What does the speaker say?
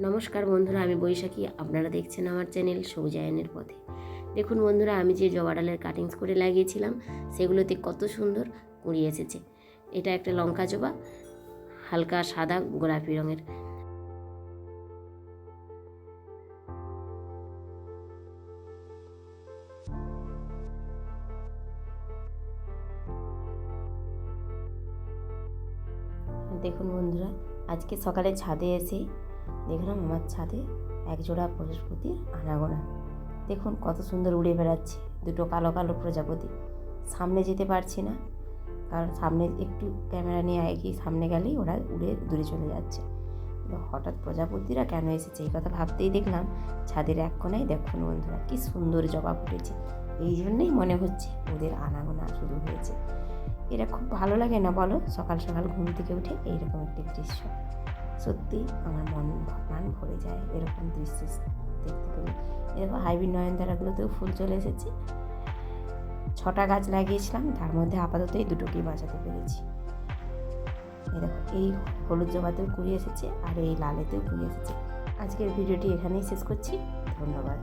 নমস্কার বন্ধুরা, আমি বৈশাখী। আপনারা দেখছেন আমার চ্যানেল সবুজায়নের পথে। দেখুন বন্ধুরা, আমি যে জবা ডালের কাটিংস করে লাগিয়েছিলাম সেগুলোতে কত সুন্দর কুঁড়ি এসেছে। এটা একটা লঙ্কা জবা, হালকা সাদা গোলাপি রঙের। দেখুন বন্ধুরা, আজকে সকালে ছাদে এসে দেখলাম আমার ছাদে একজোড়া প্রজাপতির আনাগোনা। দেখুন কত সুন্দর উড়ে বেড়াচ্ছে, দুটো কালো কালো প্রজাপতি। সামনে যেতে পারছি না, কারণ সামনে একটু ক্যামেরা নিয়ে এগিয়ে সামনে গেলেই ওরা উড়ে দূরে চলে যাচ্ছে। হঠাৎ প্রজাপতিরা কেন এসেছে এই কথা ভাবতেই দেখলাম ছাদের এক কোণায় দেখুন বন্ধুরা কি সুন্দর জবা ফুটেছে। এই জন্যেই মনে হচ্ছে ওদের আনাগোনা শুরু হয়েছে। এরা খুব ভালো লাগে না বলো, সকাল সকাল ঘুম থেকে উঠে এইরকম একটি দৃশ্য। সত্যি আমার প্রাণ ভরে যায় এরকম দৃশ্য দেখতে পেলে। এরকম হাইব্রিড নয়নতারাগুলোতেও ফুল চলে এসেছে। 6টা গাছ লাগিয়েছিলাম, তার মধ্যে আপাতত এই দুটোকেই বাঁচাতে পেরেছি। এরকম এই হলুদ জবাতেও কুড়ি এসেছে আর এই লালেতেও কুড়ি এসেছে। আজকের ভিডিওটি এখানেই শেষ করছি। ধন্যবাদ।